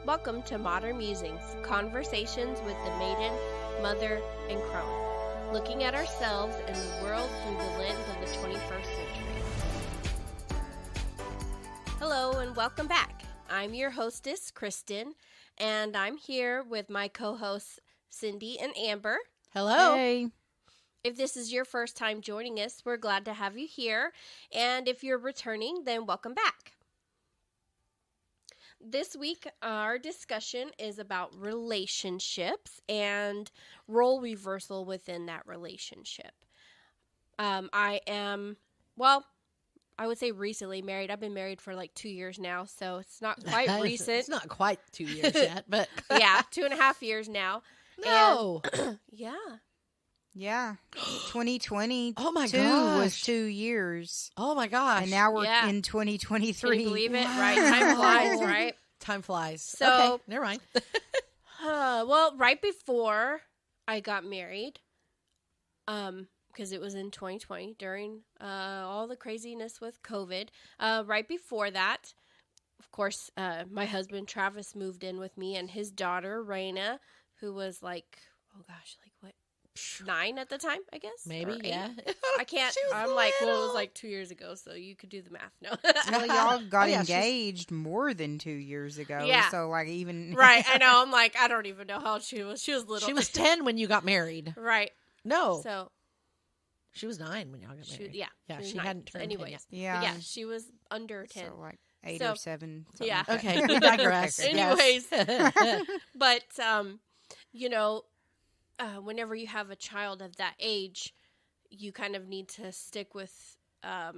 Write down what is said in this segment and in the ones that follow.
Welcome to Modern Musings, conversations with the maiden, mother, and crone, looking at ourselves and the world through the lens of the 21st century. Hello and welcome back. I'm your hostess, Kristen, and I'm here with my co-hosts, Cindy and Amber. Hello. Hey. If this is your first time joining us, we're glad to have you here, and if you're returning, then welcome back. This week, our discussion is about relationships and role reversal within that relationship. I would say recently married. I've been married for like 2 years now, so it's not quite recent. It's not quite 2 years yet, but... Yeah, 2.5 years now. No! And, yeah. Yeah. 2020 Oh my was gosh. 2 years. Oh my gosh. And now we're Yeah. in 2023. Can you believe it? Right. Time flies, right? Time flies. So- okay, never mind. Well, right before I got married, because it was in 2020 during all the craziness with COVID. Right before that, of course, my husband Travis moved in with me and his daughter Raina, who was like, oh gosh, like what, 9 at the time, I guess? Maybe, Or 8? yeah. I can't. She was I'm like, well, it was little. like 2 years ago, so you could do the math. No. Well, y'all got Oh, yeah, she's- engaged more than 2 years ago. Yeah. So, like, even... Right. I know. I'm like, I don't even know how old she was. She was little. She was 10 when you got married. right. No, So she was 9 when y'all got married. yeah. Yeah, was she 9. hadn't turned 10 Anyways. yet. Yeah. But yeah, she was under 10. So, like, 8 So- or 7. something yeah. like that. Okay, we digress. Okay. Anyways. Yes. But, whenever you have a child of that age, you kind of need to stick with, a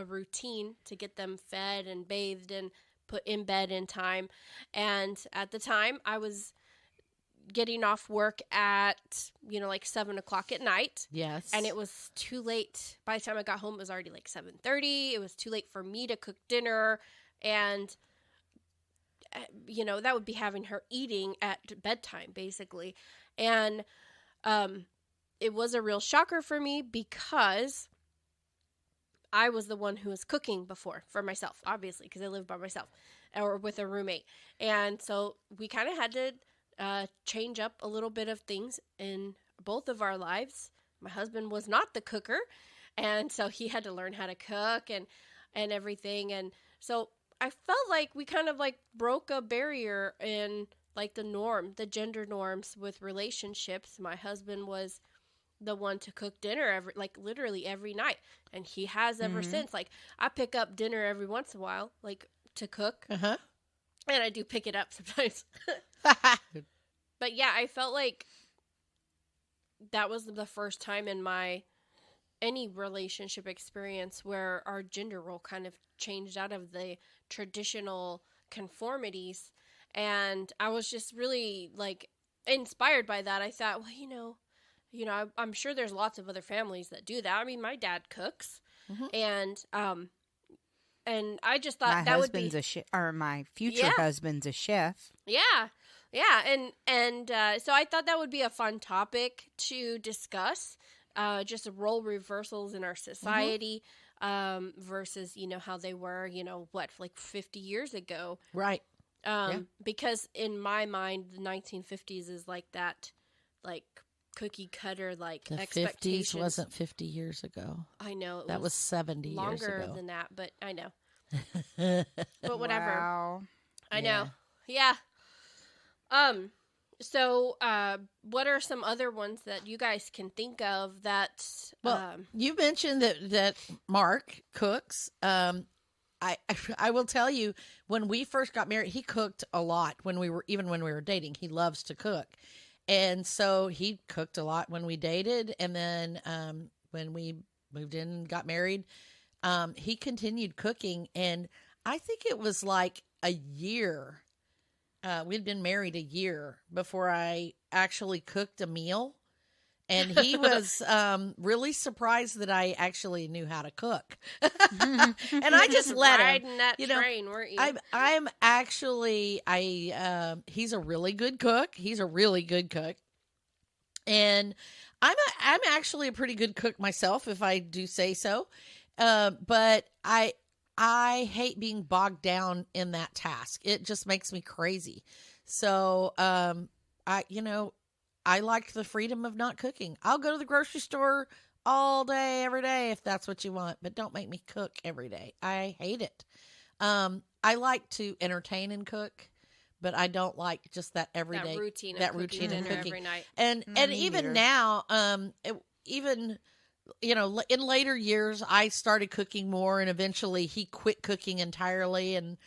routine to get them fed and bathed and put in bed in time. And at the time, I was getting off work at, like 7 o'clock at night. Yes. And it was too late. By the time I got home, it was already like 7:30. It was too late for me to cook dinner. And, that would be having her eating at bedtime, basically. And it was a real shocker for me because I was the one who was cooking before for myself, obviously, because I lived by myself or with a roommate. And so we kind of had to change up a little bit of things in both of our lives. My husband was not the cooker, and so he had to learn how to cook and everything. And so I felt like we kind of like broke a barrier in like the gender norms with relationships. My husband was the one to cook dinner literally every night, and he has ever since. Like, I pick up dinner every once in a while, like to cook, Uh-huh. and I do pick it up sometimes. But yeah, I felt like that was the first time in any relationship experience where our gender role kind of changed out of the traditional conformities. And I was just really like inspired by that. I thought, well, I'm sure there's lots of other families that do that. I mean, my dad cooks, and I just thought My that would be husband's my future Yeah. husband's a chef. Yeah. And so I thought that would be a fun topic to discuss, just role reversals in our society, versus, how they were, like 50 years ago. Right. Because in my mind, the 1950s is like that, like cookie cutter, like The expectations. 50s wasn't 50 years ago. I know. It That was 70 years longer ago. than that, but I know. But whatever. Wow. I know. Yeah. So, what are some other ones that you guys can think of that? Well, you mentioned that Mark cooks. I will tell you, when we first got married, he cooked a lot when we were dating. He loves to cook. And so he cooked a lot when we dated. And then when we moved in and got married, he continued cooking. And I think it was like a year. We'd been married a year before I actually cooked a meal. And he was really surprised that I actually knew how to cook. And I just let him. riding that train, weren't you? I'm actually, he's a really good cook. He's a really good cook. And I'm actually a pretty good cook myself, if I do say so. But I I hate being bogged down in that task. It just makes me crazy. So, I like the freedom of not cooking. I'll go to the grocery store all day, every day, if that's what you want, but don't make me cook every day. I hate it. I like to entertain and cook, but I don't like just that everyday routine, that of routine cooking of dinner cooking every night. And Me even neither. now, even in later years, I started cooking more, and eventually he quit cooking entirely, and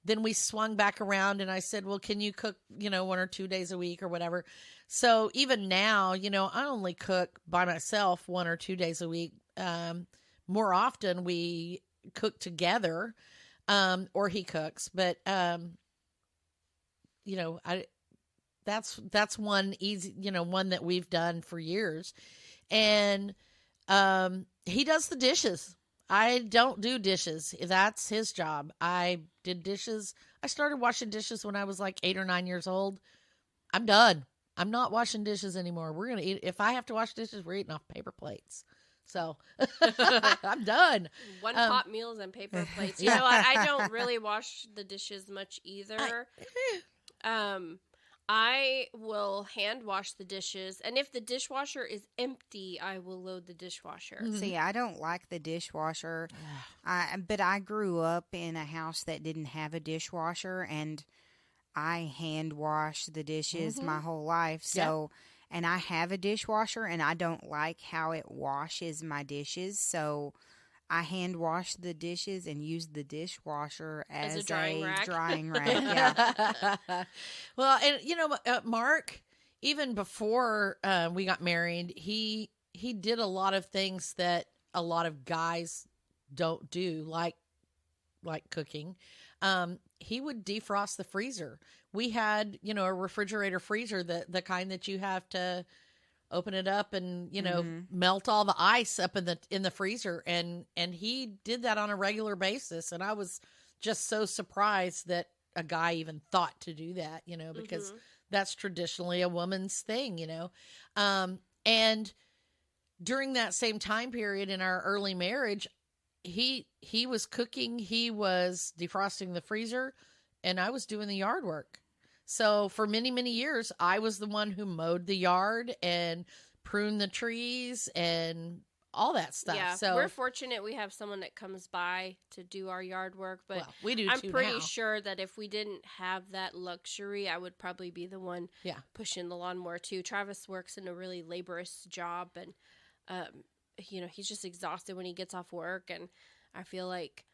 then we swung back around, and I said, well, can you cook 1 or 2 days a week or whatever? So even now, I only cook by myself 1 or 2 days a week. More often we cook together, or he cooks, but that's one easy, one that we've done for years. And he does the dishes. I don't do dishes. That's his job. I did dishes. I started washing dishes when I was like 8 or 9 years old. I'm done. I'm not washing dishes anymore. We're going to eat. If I have to wash dishes, we're eating off paper plates. So I'm done. One pot meals and paper plates. You Yeah. know what? I don't really wash the dishes much either. I will hand wash the dishes, and if the dishwasher is empty, I will load the dishwasher. Mhm. See, I don't like the dishwasher. But I grew up in a house that didn't have a dishwasher, and I hand wash the dishes my whole life. So, and I have a dishwasher, and I don't like how it washes my dishes. So, I hand wash the dishes and use the dishwasher as a drying rack. drying rack. Yeah. Well, and Mark, even before we got married, he did a lot of things that a lot of guys don't do, like cooking. He would defrost the freezer. We had, a refrigerator freezer, the kind that you have to open it up and melt all the ice up in the freezer, and he did that on a regular basis, and I was just so surprised that a guy even thought to do that, because that's traditionally a woman's thing, and during that same time period in our early marriage, he was cooking, he was defrosting the freezer, and I was doing the yard work. So for many, many years, I was the one who mowed the yard and pruned the trees and all that stuff. Yeah, so we're fortunate we have someone that comes by to do our yard work, but well, we do I'm too pretty now. sure that if we didn't have that luxury, I would probably be the one pushing the lawnmower too. Travis works in a really laborious job, and he's just exhausted when he gets off work, and I feel like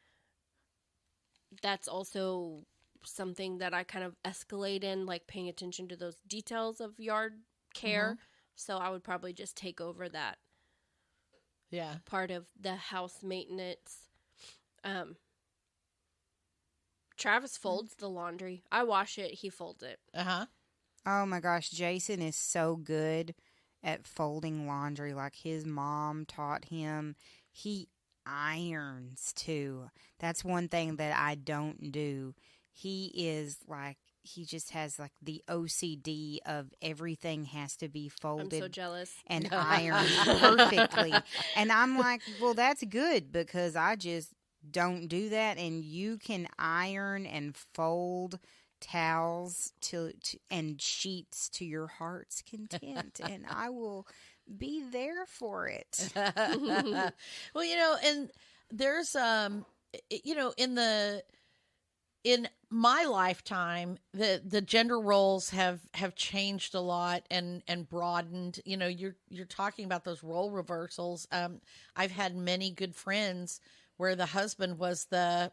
that's also something that I kind of escalate in, like paying attention to those details of yard care. So I would probably just take over that part of the house maintenance. Travis folds the laundry. I wash it, he folds it. Oh my gosh, Jason is so good at folding laundry. Like his mom taught him. He irons too. That's one thing that I don't do. He is like, he just has like the OCD of everything has to be folded. I'm so jealous. And ironed perfectly. And I'm like, well, that's good because I just don't do that. And you can iron and fold towels and sheets to your heart's content, and I will be there for it. Well, and there's in my lifetime, the gender roles have changed a lot and broadened. You're talking about those role reversals. I've had many good friends where the husband was the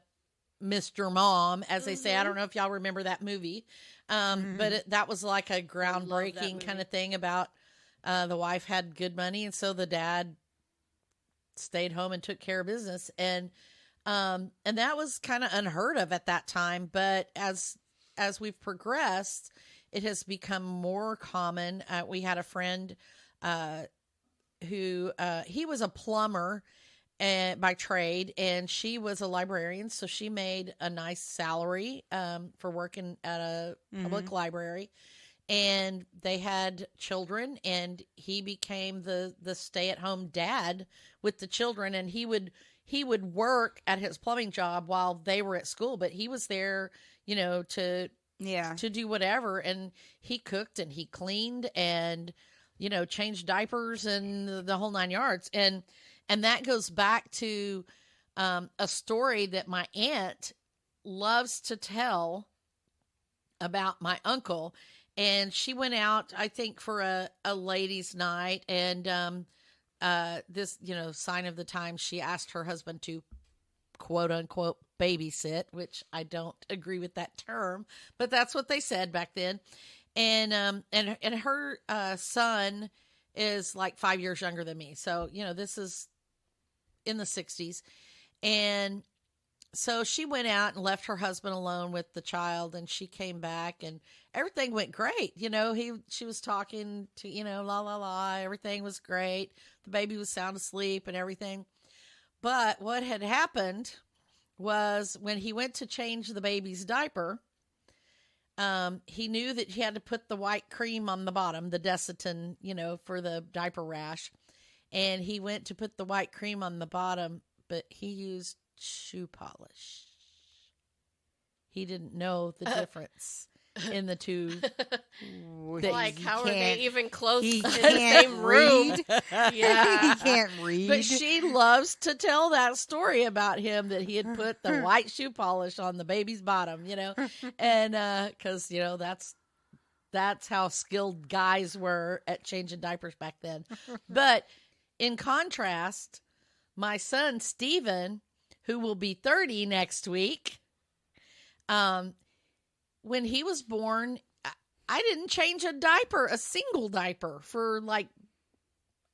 Mr. Mom, as they say. I don't know if y'all remember that movie, but that was like a groundbreaking kind of thing about the wife had good money, and so the dad stayed home and took care of business, and that was kind of unheard of at that time. But as we've progressed, it has become more common. We had a friend who he was a plumber by trade, and she was a librarian, so she made a nice salary for working at a public library. And they had children, and he became the stay-at-home dad with the children, and he would he would work at his plumbing job while they were at school, but he was there, to Yeah. do whatever. And he cooked and he cleaned and, changed diapers and the whole 9 yards. And that goes back to a story that my aunt loves to tell about my uncle. And she went out, I think, for a ladies' night. And this, sign of the times, she asked her husband to, quote unquote, babysit, which I don't agree with that term, but that's what they said back then. And her son is like 5 years younger than me. So, this is in the 60s. And so she went out and left her husband alone with the child, and she came back and everything went great. She was talking to, la, la, la, everything was great. The baby was sound asleep and everything. But what had happened was when he went to change the baby's diaper, he knew that he had to put the white cream on the bottom, the Desitin, for the diaper rash. And he went to put the white cream on the bottom, but he used shoe polish. He didn't know the difference in the two. Like, how are they even close He in the can't same room? read. Yeah. He can't read. But she loves to tell that story about him, that he had put the white shoe polish on the baby's bottom, and because that's how skilled guys were at changing diapers back then. But in contrast, my son Steven, who will be 30 next week, when he was born, I didn't change a single diaper for like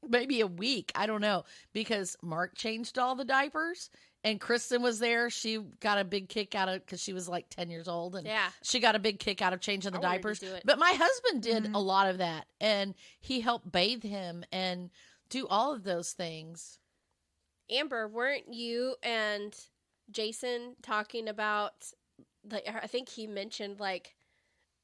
maybe a week. I don't know, because Mark changed all the diapers and Kristen was there. She got a big kick out of, because she was like 10 years old, and Yeah. she got a big kick out of changing the I wanted to diapers. do it. But my husband did a lot of that, and he helped bathe him and do all of those things. Amber, weren't you and Jason talking about, like, I think he mentioned, like,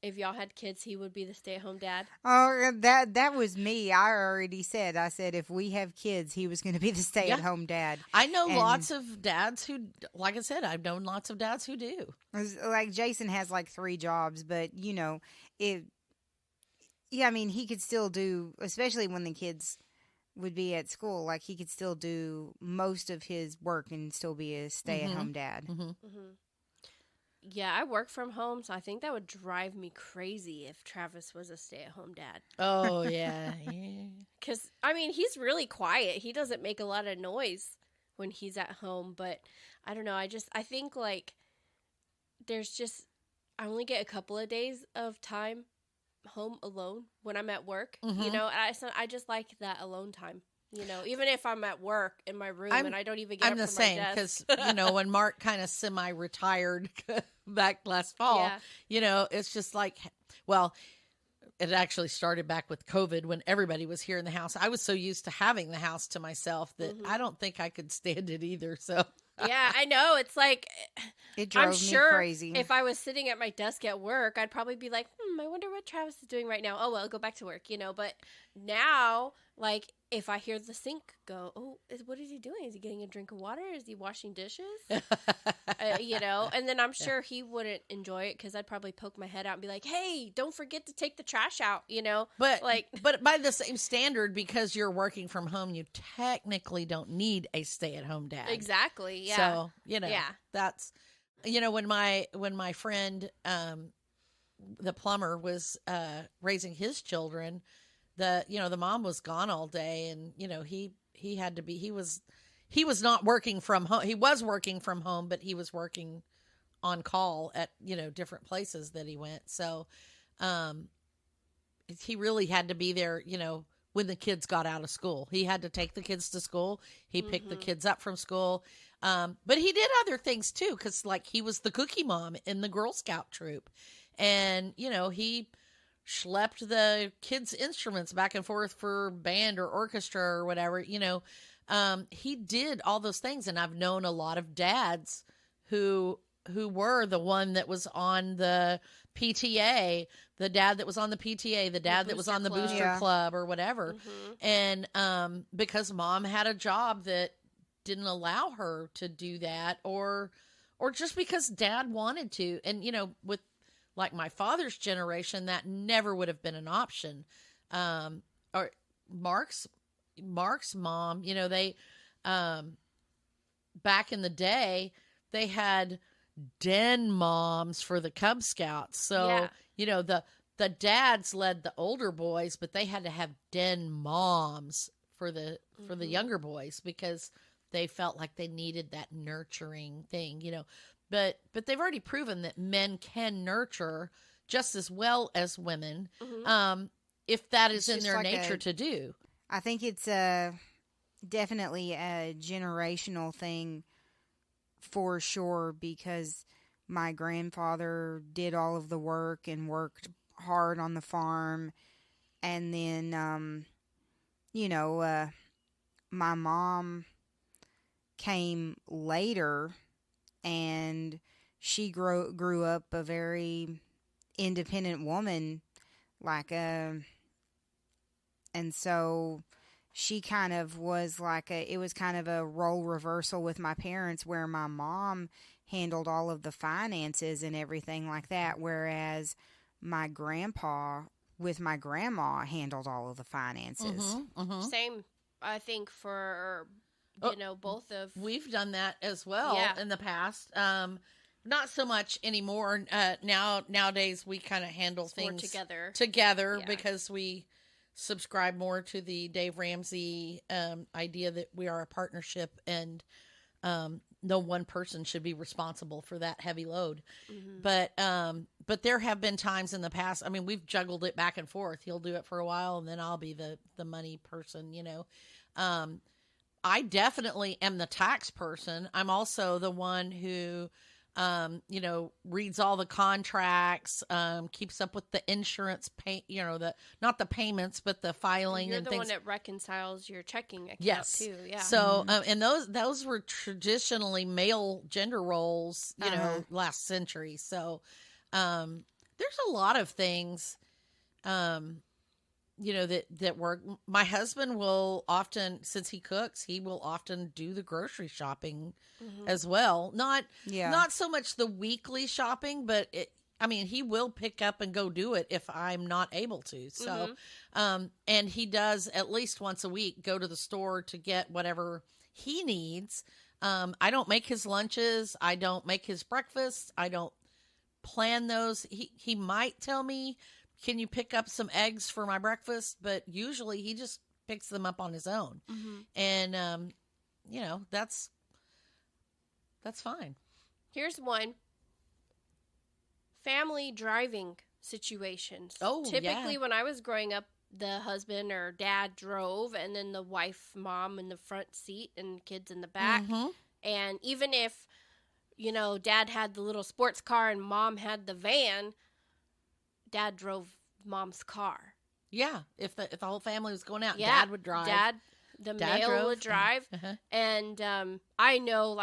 if y'all had kids, he would be the stay-at-home dad? Oh, that was me. I already said. I said if we have kids, he was going to be the stay-at-home dad. I know And- lots of dads who, like I said, I've known lots of dads who do. Like Jason has like 3 jobs, but I mean, he could still do, especially when the kids would be at school. Like he could still do most of his work and still be a stay-at-home dad. Mm-hmm. Mm-hmm. Yeah, I work from home, so I think that would drive me crazy if Travis was a stay-at-home dad. Oh, yeah. Yeah. Because, I mean, he's really quiet. He doesn't make a lot of noise when he's at home, but I don't know. I think, like, I only get a couple of days of time home alone when I'm at work, Mhm. and I just like that alone time. Even if I'm at work in my room and I don't even get I'm up the from same, my desk. because, when Mark kind of semi-retired back last fall, Yeah. it's just like, well, it actually started back with COVID when everybody was here in the house. I was so used to having the house to myself that Mhm. I don't think I could stand it either. So Yeah, I know. It's like, It drove I'm me sure crazy. if I was sitting at my desk at work, I'd probably be like, I wonder what Travis is doing right now. Oh, well, I'll go back to work, But now, like, if I hear the sink go, what is he doing? Is he getting a drink of water? Is he washing dishes? And then I'm sure he wouldn't enjoy it because I'd probably poke my head out and be like, hey, don't forget to take the trash out, But Like, but by the same standard, because you're working from home, you technically don't need a stay-at-home dad. exactly. Yeah. So, Yeah. that's, when my friend, the plumber, was raising his children, the mom was gone all day, and, he had to be, he was not working from home. He was working from home, but he was working on call at, different places that he went. So, he really had to be there, when the kids got out of school. He had to take the kids to school. He picked the kids up from school. But he did other things too, because like he was the cookie mom in the Girl Scout troop. And, he schlepped the kids' instruments back and forth for band or orchestra or whatever, he did all those things. And I've known a lot of dads who were the one that was on the PTA, the dad that was on the PTA, the dad that was booster on the club. booster Yeah. club or whatever. Mhm. And because mom had a job that didn't allow her to do that, or just because dad wanted to. And, with like my father's generation, that never would have been an option. Or Mark's mom, they, back in the day, they had den moms for the Cub Scouts. So, the dads led the older boys, but they had to have den moms for the younger boys, because they felt like they needed that nurturing thing, But they've already proven that men can nurture just as well as women, if that is in their nature to do. I think it's definitely a generational thing for sure, because my grandfather did all of the work and worked hard on the farm, and then my mom came later, and she grew up a very independent woman, and so she kind of was it was kind of a role reversal with my parents, where my mom handled all of the finances and everything like that, whereas my grandpa with my grandma handled all of the finances. Same, I think, for both of. We've done that as well in the past. Not so much anymore. Nowadays we kind of handle things together because we subscribe more to the Dave Ramsey idea that we are a partnership, and no one person should be responsible for that heavy load. But there have been times in the past, I mean, we've juggled it back and forth. He'll do it for a while, and then I'll be the money person, I definitely am the tax person. I'm also the one who, reads all the contracts, keeps up with the insurance not the payments, but the filing. You're and the things. one that reconciles your checking account too. Yeah. So, and those were traditionally male gender roles, last century. So, there's a lot of things, that work. My husband will often, since he cooks, he will often do the grocery shopping as well. Not so much the weekly shopping, but he will pick up and go do it if I'm not able to. So, and he does at least once a week go to the store to get whatever he needs. I don't make his lunches. I don't make his breakfast. I don't plan those. He might tell me, can you pick up some eggs for my breakfast? But usually he just picks them up on his own. And, that's fine. Here's one. Family driving situations. Oh, typically when I was growing up, the husband or dad drove, and then the wife, mom in the front seat and kids in the back. And even if, dad had the little sports car and mom had the van, dad drove mom's car. Yeah, if the whole family was going out, dad would drive. The male would drive. And I know,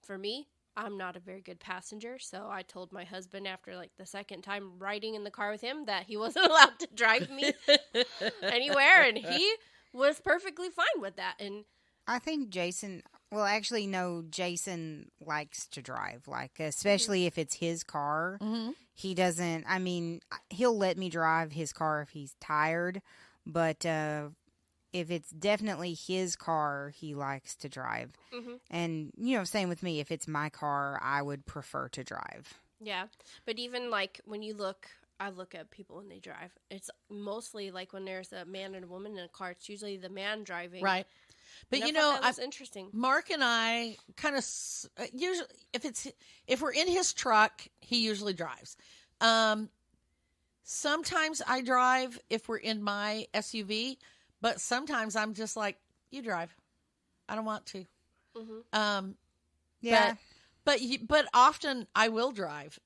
for me, I'm not a very good passenger, so I told my husband after the second time riding in the car with him that he wasn't allowed to drive me anywhere, and he was perfectly fine with that. And I think Jason likes to drive, especially if it's his car. He doesn't, he'll let me drive his car if he's tired, but if it's definitely his car, he likes to drive. And, same with me. If it's my car, I would prefer to drive. Yeah. But even when I look at people when they drive, it's mostly when there's a man and a woman in a car, it's usually the man driving. Right. But that's interesting. Mark and I kind of usually, if we're in his truck, he usually drives. Sometimes I drive if we're in my SUV, but sometimes I'm just like, you drive. I don't want to. Yeah. But often I will drive.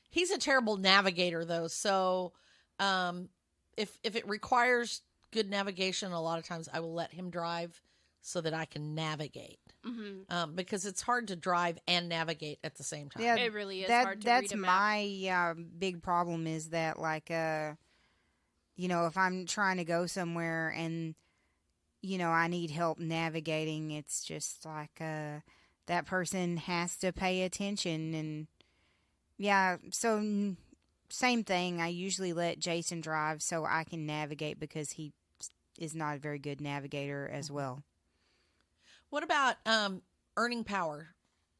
He's a terrible navigator though, so if it requires good navigation, a lot of times I will let him drive so that I can navigate. Because it's hard to drive and navigate at the same time. Yeah, it really is hard to read a map. My big problem is that if I'm trying to go somewhere and I need help navigating, it's just like that person has to pay attention. And yeah, so same thing. I usually let Jason drive so I can navigate because he is not a very good navigator as well. What about earning power?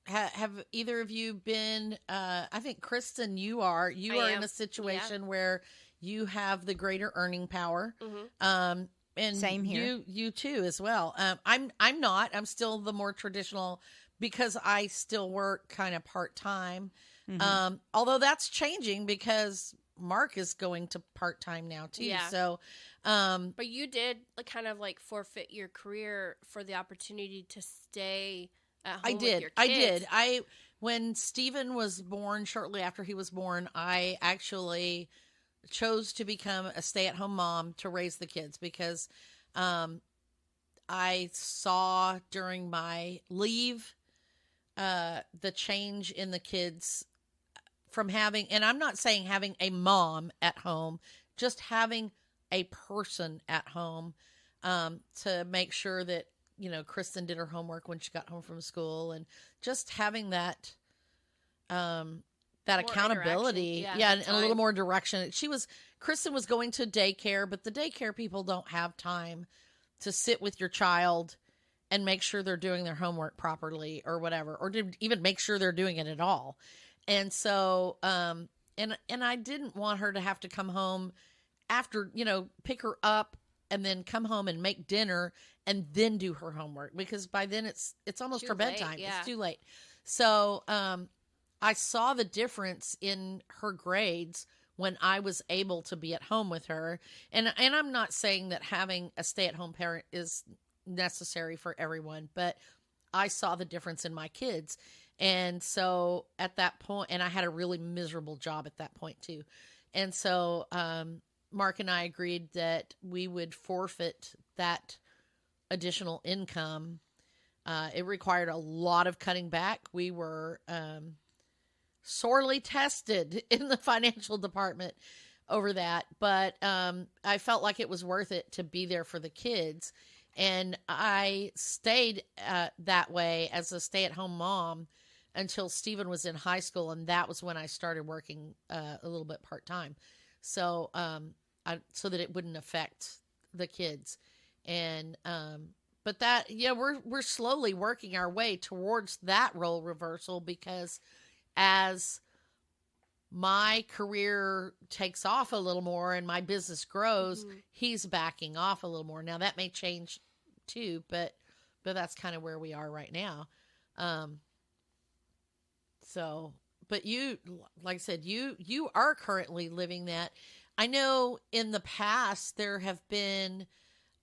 Have either of you been? I think Kristen, you are in a situation where you have the greater earning power. Mm-hmm. And same here. You too as well. I'm not. I'm still the more traditional because I still work kind of part time. Mm-hmm. Although that's changing because Mark is going to part time now too. Yeah. So, but you did kind of like forfeit your career for the opportunity to stay at home with your kids. I did. When Stephen was born, shortly after he was born, I actually chose to become a stay-at-home mom to raise the kids because I saw during my leave the change in the kids from having, and I'm not saying having a mom at home, just having a person at home to make sure that, Kristen did her homework when she got home from school, and just having that accountability. And a little more direction. Kristen was going to daycare, but the daycare people don't have time to sit with your child and make sure they're doing their homework properly or whatever, or to even make sure they're doing it at all. And so, and I didn't want her to have to come home after, pick her up and then come home and make dinner and then do her homework, because by then it's almost her bedtime. Yeah. It's too late. So, I saw the difference in her grades when I was able to be at home with her. And I'm not saying that having a stay-at-home parent is necessary for everyone, but I saw the difference in my kids. And so at that point, and I had a really miserable job at that point too. And so Mark and I agreed that we would forfeit that additional income. It required a lot of cutting back. We were sorely tested in the financial department over that, but I felt like it was worth it to be there for the kids. And I stayed that way as a stay-at-home mom until Stephen was in high school, and that was when I started working a little bit part-time, so so that it wouldn't affect the kids. And but that, we're slowly working our way towards that role reversal, because as my career takes off a little more and my business grows, mm-hmm. he's backing off a little more. Now that may change too, but that's kind of where we are right now. So, but you, like I said, you are currently living that. I know in the past there have been,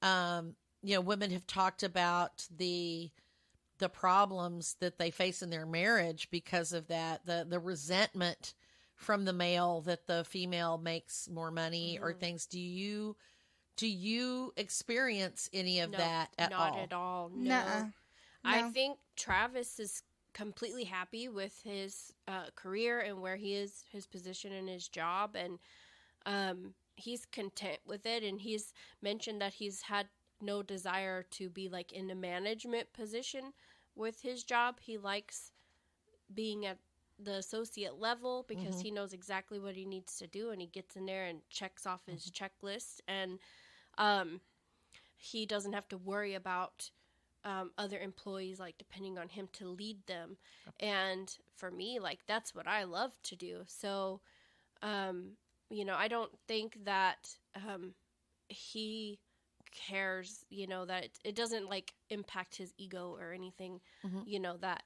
women have talked about the problems that they face in their marriage because of that, the resentment from the male that the female makes more money or things. Do you experience any of that at all? Not at all. No. Nuh-uh. I think Travis is completely happy with his career and where he is, his position in his job, and he's content with it. And he's mentioned that he's had no desire to be like in a management position with his job. He likes being at the associate level because mm-hmm. he knows exactly what he needs to do, and he gets in there and checks off his mm-hmm. checklist, and he doesn't have to worry about other employees like depending on him to lead them. And for me, like, that's what I love to do. So I don't think that he cares, that it doesn't like impact his ego or anything, mm-hmm. That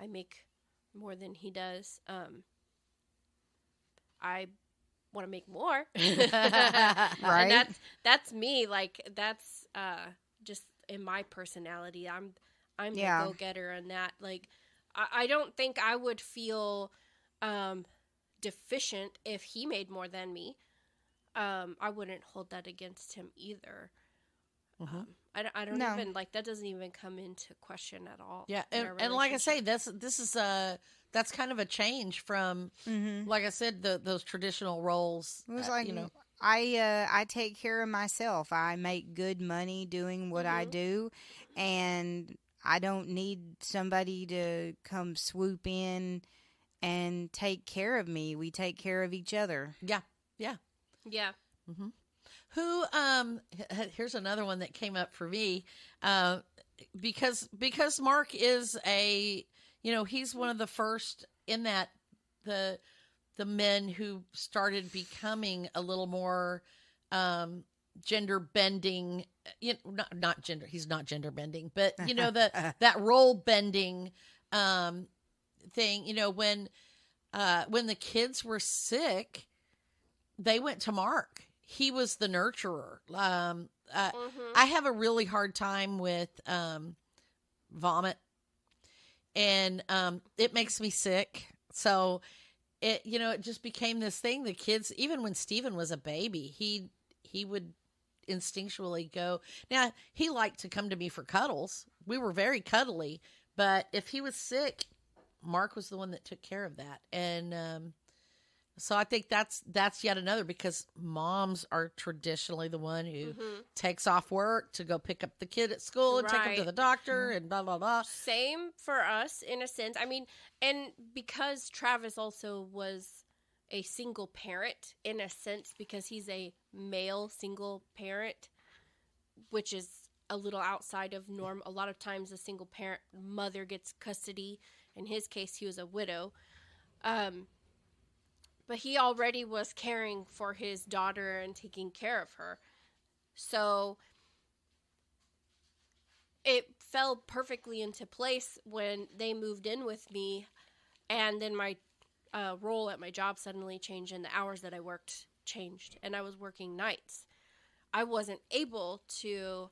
I make more than he does. I want to make more. Right. And that's me. Like, that's just in my personality. I'm the go-getter on that. Like, I don't think I would feel deficient if he made more than me. I wouldn't hold that against him either. Mm-hmm. I don't even, like, that doesn't even come into question at all. Yeah, and like I say, this is that's kind of a change from, mm-hmm. like I said, those traditional roles. It was like, I take care of myself. I make good money doing what I Mm-hmm. do, and I don't need somebody to come swoop in and take care of me. We take care of each other. Yeah. Yeah. Yeah. hmm Who here's another one that came up for me. Uh because Mark is he's one of the first in that the men who started becoming a little more gender bending, not gender, he's not gender bending, but that role bending thing, when the kids were sick, they went to Mark. He was the nurturer. Mm-hmm. I have a really hard time with vomit, and it makes me sick. So it just became this thing. The kids, even when Steven was a baby, he would instinctually go. Now, he liked to come to me for cuddles. We were very cuddly, but if he was sick, Mark was the one that took care of that. And so I think that's yet another, because moms are traditionally the one who Mm-hmm. takes off work to go pick up the kid at school and take him to Right. the doctor and blah, blah, blah. Same for us in a sense. I mean, and because Travis also was a single parent in a sense, because he's a male single parent, which is a little outside of norm. A lot of times a single parent mother gets custody. In his case, he was a widow. But he already was caring for his daughter and taking care of her. So it fell perfectly into place when they moved in with me, and then my role at my job suddenly changed, and the hours that I worked changed, and I was working nights. I wasn't able to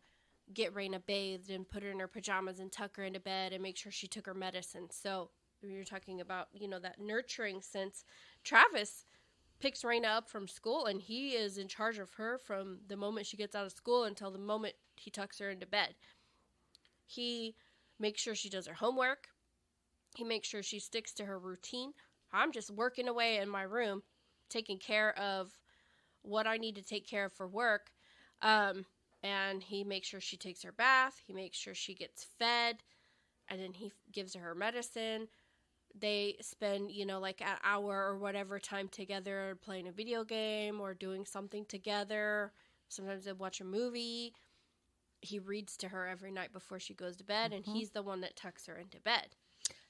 get Raina bathed and put her in her pajamas and tuck her into bed and make sure she took her medicine. So you're talking about, that nurturing sense. Travis picks Raina up from school, and he is in charge of her from the moment she gets out of school until the moment he tucks her into bed. He makes sure she does her homework. He makes sure she sticks to her routine. I'm just working away in my room, taking care of what I need to take care of for work. And he makes sure she takes her bath. He makes sure she gets fed. And then he gives her medicine. They spend, like an hour or whatever time together playing a video game or doing something together. Sometimes they watch a movie. He reads to her every night before she goes to bed, and he's the one that tucks her into bed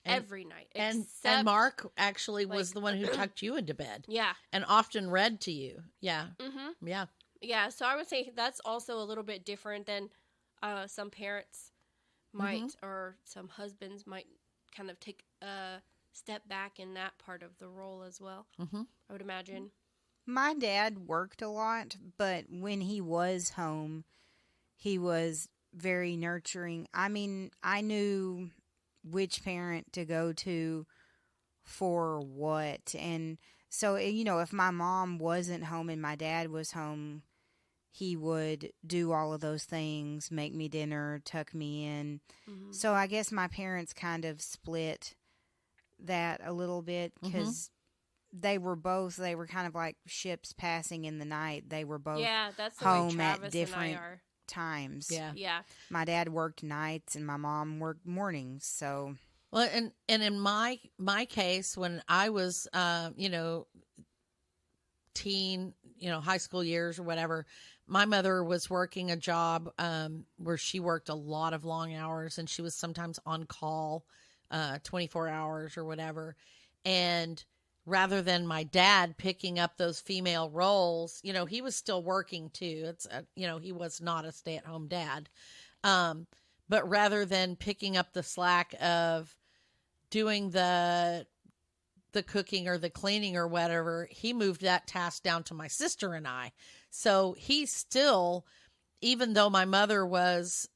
every night. And except, Mark actually was like- the one who tucked you into bed yeah. and often read to you. Yeah. Mm-hmm. Yeah. Yeah, so I would say that's also a little bit different than some parents might, or some husbands might kind of take a step back in that part of the role as well. Mm-hmm. I would imagine. My dad worked a lot, but when he was home, he was very nurturing. I mean, I knew which parent to go to for what. And so, if my mom wasn't home and my dad was home, he would do all of those things, make me dinner, tuck me in. Mm-hmm. So I guess my parents kind of split that a little bit, because they were kind of like ships passing in the night. They were both Yeah, that's the way home at Travis different and I are. times. Yeah. Yeah. My dad worked nights and my mom worked mornings. So Well, and in my case, when I was, teen, high school years or whatever, my mother was working a job where she worked a lot of long hours, and she was sometimes on call 24 hours or whatever. And rather than my dad picking up those female roles, he was still working too. It's, he was not a stay-at-home dad. But rather than picking up the slack of doing the cooking or the cleaning or whatever, he moved that task down to my sister and I. So he still, even though my mother was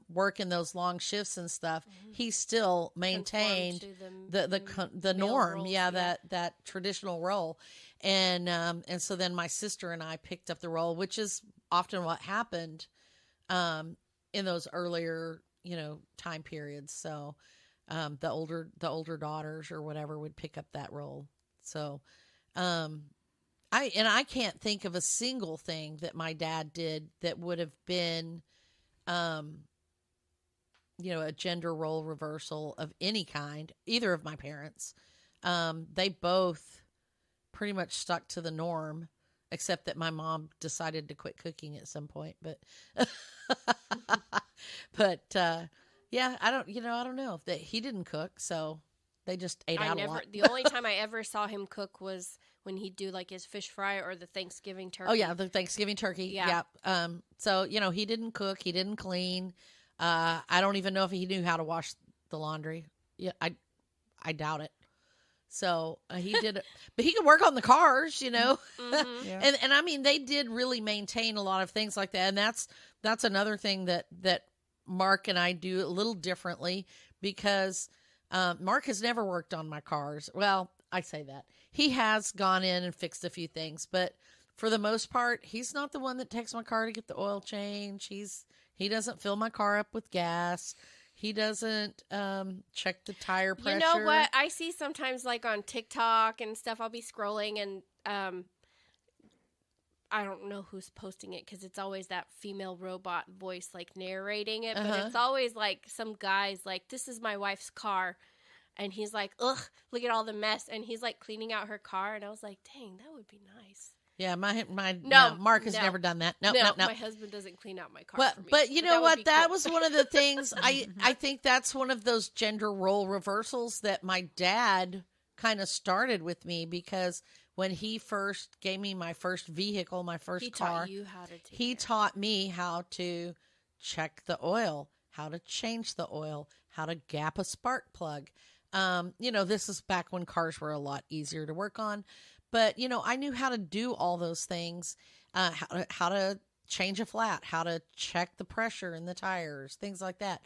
working those long shifts and stuff, he still maintained the norm. roles, That traditional role. And so then my sister and I picked up the role, which is often what happened in those earlier, time periods. So the older daughters or whatever would pick up that role. So I I can't think of a single thing that my dad did that would have been, a gender role reversal of any kind, either of my parents. They both pretty much stuck to the norm, except that my mom decided to quit cooking at some point. But, yeah, I don't know that he didn't cook, so they just ate out a lot. The only time I ever saw him cook was when he'd do like his fish fry or the Thanksgiving turkey. Oh yeah, the Thanksgiving turkey. Yeah. So he didn't cook, he didn't clean. I don't even know if he knew how to wash the laundry. Yeah, I doubt it. So he did it, but he could work on the cars, Mm-hmm. Yeah. and I mean they did really maintain a lot of things like that, and that's another thing that Mark and I do a little differently because Mark has never worked on my cars. Well, I say that he has gone in and fixed a few things, but for the most part, he's not the one that takes my car to get the oil change. He doesn't fill my car up with gas. He doesn't check the tire pressure. You know what? I see sometimes like on TikTok and stuff, I'll be scrolling and I don't know who's posting it because it's always that female robot voice like narrating it. But it's always like some guy's like, this is my wife's car. And he's like, ugh, look at all the mess. And he's like cleaning out her car. And I was like, dang, that would be nice. Yeah, my No, Mark has no. never done that. No, My husband doesn't clean out my car But for me. but you know that would what? be That cool. was one of the things I think that's one of those gender role reversals that my dad kind of started with me because when he first gave me my first vehicle, my first he car, taught you how to take he care. taught me how to check the oil, how to change the oil, how to gap a spark plug. This is back when cars were a lot easier to work on. But, I knew how to do all those things, how to change a flat, how to check the pressure in the tires, things like that.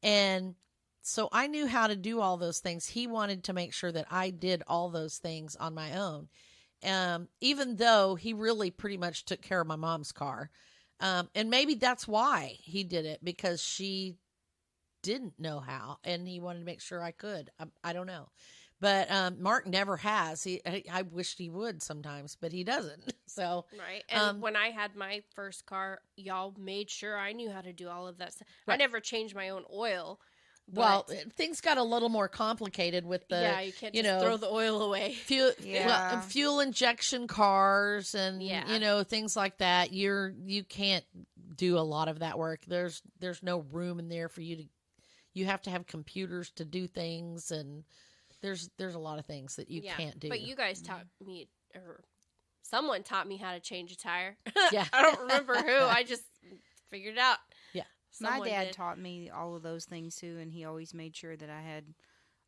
And so I knew how to do all those things. He wanted to make sure that I did all those things on my own. Even though he really pretty much took care of my mom's car. And maybe that's why he did it, because she didn't know how, and he wanted to make sure I could. I don't know. But Mark never has. I wished he would sometimes, but he doesn't. So Right. And when I had my first car, y'all made sure I knew how to do all of that stuff. I Right. never changed my own oil. well, But things got a little more complicated with the yeah, you can't just throw the oil away. Yeah. fuel injection cars and Yeah. things like that. You can't do a lot of that work. There's no room in there for you to. You have to have computers to do things, and there's a lot of things that you can't do. But you guys taught me, or someone taught me how to change a tire. Yeah. I don't remember who. I just figured it out. Yeah. Someone My dad did. taught me all of those things too, and he always made sure that I had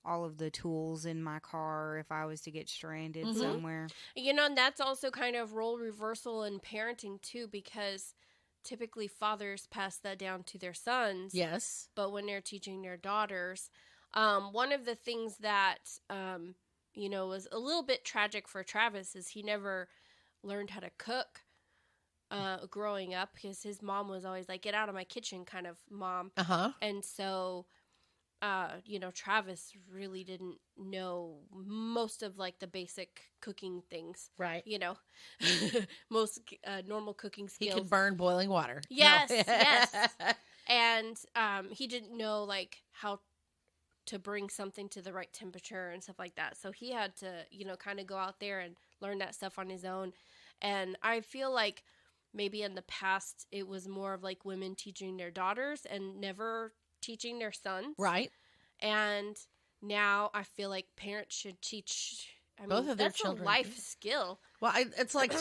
all of the tools in my car if I was to get stranded Mhm. somewhere. And that's also kind of role reversal in parenting too, because typically fathers pass that down to their sons. Yes. But when they're teaching their daughters, one of the things that was a little bit tragic for Travis is he never learned how to cook growing up, because his mom was always like, get out of my kitchen kind of mom. And so Travis really didn't know most of like the basic cooking things, Right. most normal cooking He skills. can burn boiling water. Yes, No. yes. And he didn't know like how to bring something to the right temperature and stuff like that. So he had to, kind of go out there and learn that stuff on his own. And I feel like maybe in the past it was more of like women teaching their daughters and never teaching their sons. Right. And now I feel like parents should teach Both of their that's children. a life skill. Well, it's like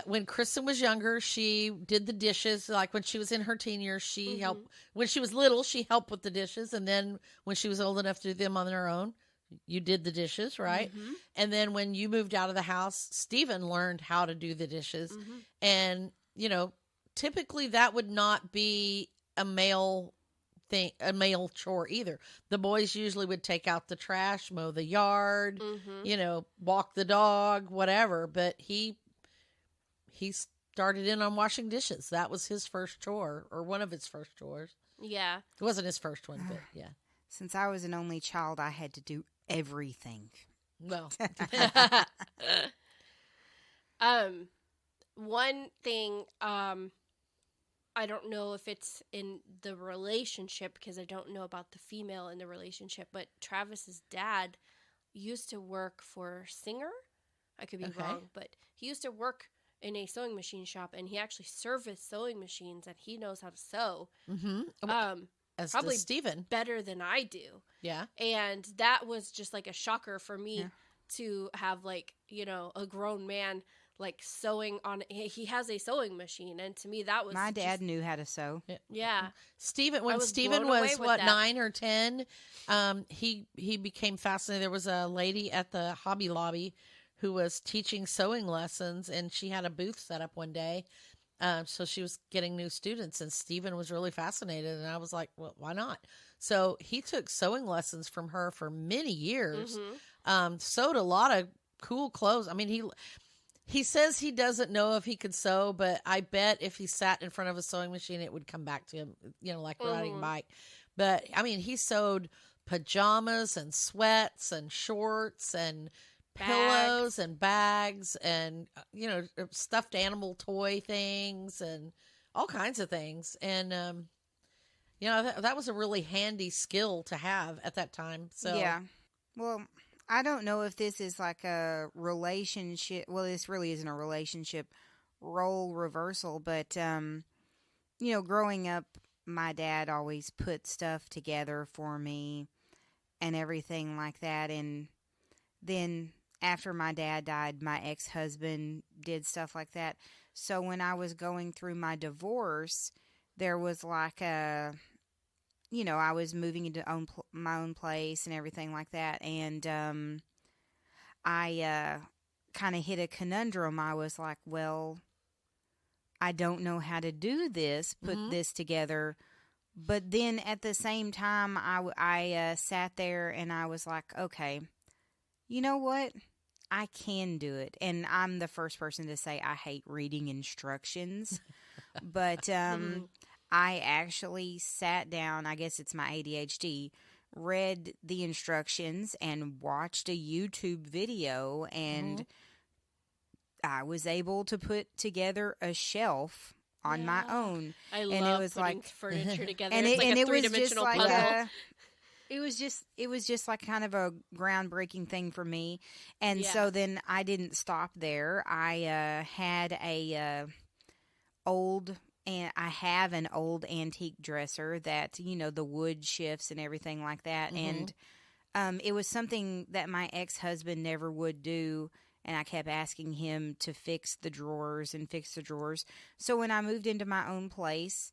when Kristen was younger, she did the dishes. Like when she was in her teen years, she helped. When she was little, she helped with the dishes, and then when she was old enough to do them on her own, you did the dishes, right? Mhm. And then when you moved out of the house, Stephen learned how to do the dishes, Mhm. and typically that would not be a male chore either. The boys usually would take out the trash, mow the yard, Mhm. Walk the dog, whatever. But he started in on washing dishes. That was his first chore, or one of his first chores. Yeah. It wasn't his first one, but yeah. Since I was an only child, I had to do everything. Well, I don't know if it's in the relationship because I don't know about the female in the relationship, but Travis's dad used to work for Singer. I could be Okay. wrong, but he used to work in a sewing machine shop, and he actually serviced sewing machines, and he knows how to sew. As Probably does Steven. better than I do. Yeah. And that was just like a shocker for me Yeah. to have, like, you know, a grown man like sewing on. He has a sewing machine, and to me that was My dad just- knew how to sew. Yeah, Steven, I when was Steven blown away was with what, that. 9 or 10, he became fascinated. There was a lady at the Hobby Lobby who was teaching sewing lessons, and she had a booth set up one day. So she was getting new students, and Steven was really fascinated, and I was like, well, why not? So he took sewing lessons from her for many years. Sewed a lot of cool clothes. I mean, he says he doesn't know if he could sew, but I bet if he sat in front of a sewing machine, it would come back to him, you know, like riding a bike. But I mean, he sewed pajamas and sweats and shorts and pillows and bags and, you know, stuffed animal toy things and all kinds of things. And, you know, that was a really handy skill to have at that time. So, Yeah. Well, I don't know if this is like a relationship. Well, this really isn't a relationship role reversal, but, you know, growing up, my dad always put stuff together for me and everything like that. And then after my dad died, my ex-husband did stuff like that. So when I was going through my divorce, there was like a, you know, I was moving into my own place and everything like that. And I kind of hit a conundrum. I was like, well, I don't know how to do this, put this together. But then at the same time, I sat there and I was like, okay, you know what? I can do it. And I'm the first person to say I hate reading instructions. But I actually sat down, I guess it's my ADHD, read the instructions and watched a YouTube video, and I was able to put together a shelf on my own. I And love it was putting like furniture together. and It's it, like and a it was just three-dimensional like puzzle. it was just like kind of a groundbreaking thing for me. And so then I didn't stop there. I had a old, and I have an old antique dresser that, you know, the wood shifts and everything like that. And it was something that my ex-husband never would do. And I kept asking him to fix the drawers and fix the drawers. So when I moved into my own place,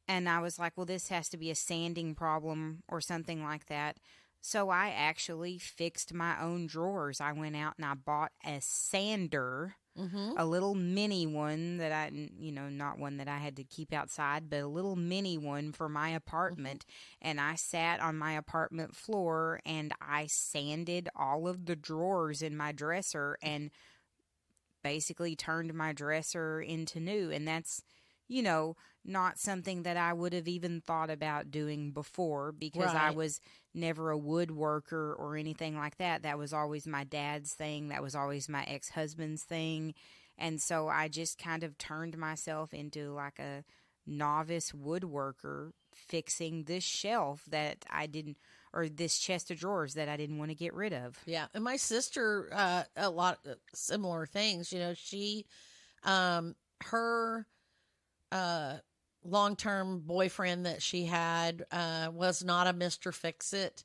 and I was like, well, this has to be a sanding problem or something like that. So I actually fixed my own drawers. I went out and I bought a sander, a little mini one that I, you know, not one that I had to keep outside, but a little mini one for my apartment. And I sat on my apartment floor and I sanded all of the drawers in my dresser and basically turned my dresser into new. And that's, you know, not something that I would have even thought about doing before, because I Right. was never a woodworker or anything like that. That was always my dad's thing. That was always my ex-husband's thing. And so I just kind of turned myself into like a novice woodworker, fixing this shelf that I didn't, or this chest of drawers that I didn't want to get rid of. Yeah, and my sister, a lot of similar things. You know, she, her long-term boyfriend that she had was not a Mr. Fix-It,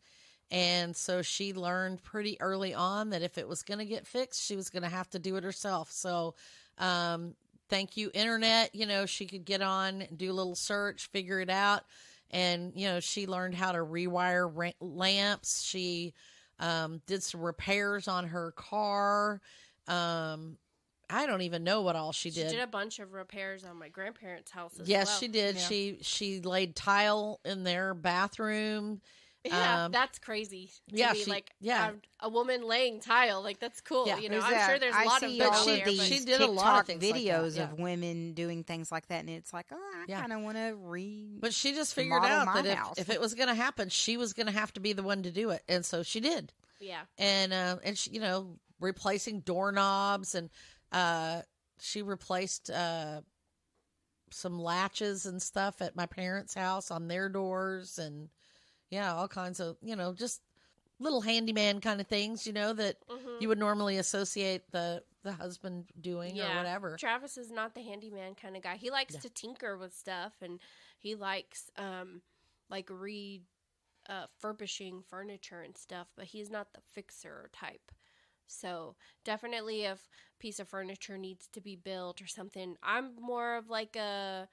and so she learned pretty early on that if it was going to get fixed, she was going to have to do it herself. So, thank you, internet. You know, she could get on, do a little search, figure it out. And, you know, she learned how to rewire lamps. She did some repairs on her car. I don't even know what all she She did. did a bunch of repairs on my grandparents' house as Yes, well. she did. Yeah. She laid tile in their bathroom. Yeah, that's crazy. To yeah, me. she- Like yeah. a woman laying tile, like that's cool. Yeah. You know, There's I'm sure there's a I lot of see them all out of there, these but she did a lot of TikTok things like that, videos yeah. of women doing things like that, and it's like, oh, I Yeah. kind of want to But she just figured model out my that house. if it was going to happen, she was going to have to be the one to do it, and so she did. yeah. And she, you know, replacing doorknobs, and she replaced some latches and stuff at my parents' house on their doors, and yeah, all kinds of, just little handyman kind of things, that you would normally associate the husband doing or whatever. Travis is not the handyman kind of guy. He likes to tinker with stuff, and he likes furbishing furniture and stuff, but he's not the fixer type. So definitely if a piece of furniture needs to be built or something, I'm more of like a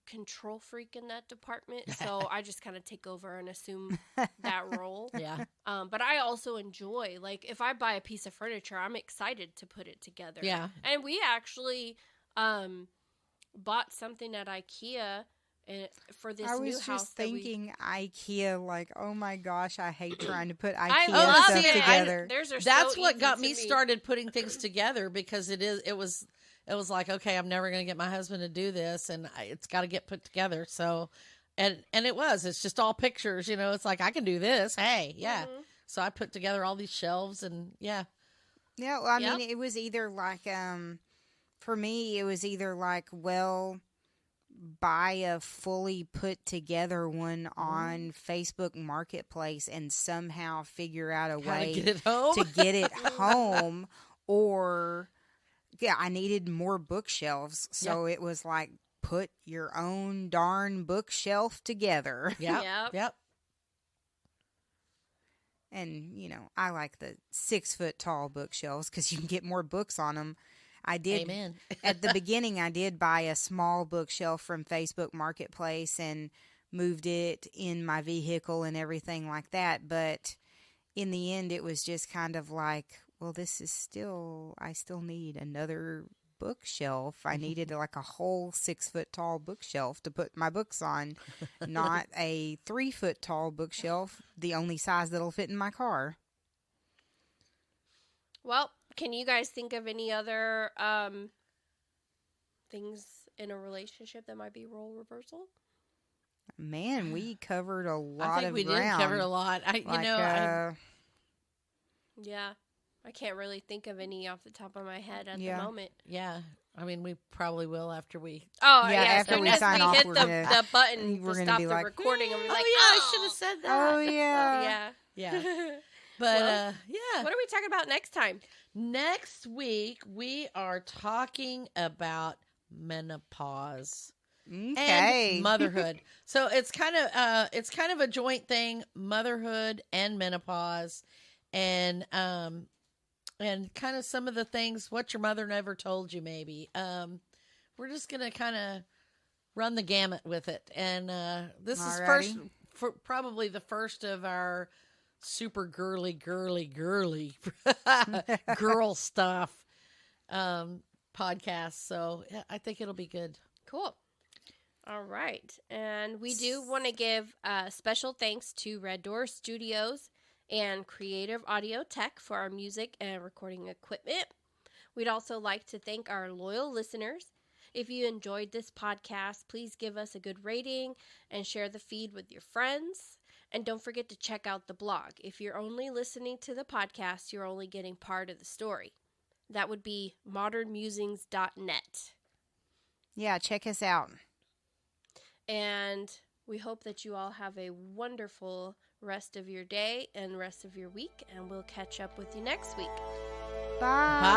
control freak in that department. So I just kind of take over and assume that role. Yeah. But I also enjoy, like, if I buy a piece of furniture, I'm excited to put it together. Yeah. And we actually bought something at IKEA for this new house. I was just thinking IKEA, like, oh my gosh, I hate trying to put IKEA love stuff it. together. That's what got me started putting things together, because it was like, okay, I'm never going to get my husband to do this, and it's got to get put together. So, and it's just all pictures, it's like, I can do this. Hey, yeah. Mm-hmm. So I put together all these shelves, and yeah. Yeah, well, I mean, it was either like, for me, it was either like, well, buy a fully put together one on Facebook Marketplace and somehow figure out a way to get it home, or I needed more bookshelves, so it was like, put your own darn bookshelf together. Yep. And I like the 6 foot tall bookshelves because you can get more books on them. I did. Amen. At the beginning, I did buy a small bookshelf from Facebook Marketplace and moved it in my vehicle and everything like that. But in the end, it was just kind of like, well, I still need another bookshelf. I needed like a whole 6 foot tall bookshelf to put my books on, not a 3 foot tall bookshelf, the only size that'll fit in my car. Well, can you guys think of any other things in a relationship that might be role reversal? Man, we covered a lot I think of we ground. did cover a lot. Yeah. I can't really think of any off the top of my head at the moment. Yeah. I mean, we probably will after we... Oh, yeah. After we sign off, hit the button to stop the recording, and we're like, I should have said that. Oh, yeah. Yeah. But, What are we talking about next time? Next week, we are talking about menopause and motherhood. So it's kind of a joint thing, motherhood and menopause, and kind of some of the things what your mother never told you. Maybe we're just gonna kind of run the gamut with it, and this is probably the first of our super girly girl stuff podcast. So I think it'll be good. Cool. All right. And we do want to give special thanks to Red Door Studios and Creative Audio Tech for our music and recording equipment. We'd also like to thank our loyal listeners. If you enjoyed this podcast, please give us a good rating and share the feed with your friends. And don't forget to check out the blog. If you're only listening to the podcast, you're only getting part of the story. That would be modernmusings.net. Yeah, check us out. And we hope that you all have a wonderful rest of your day and rest of your week. And we'll catch up with you next week. Bye.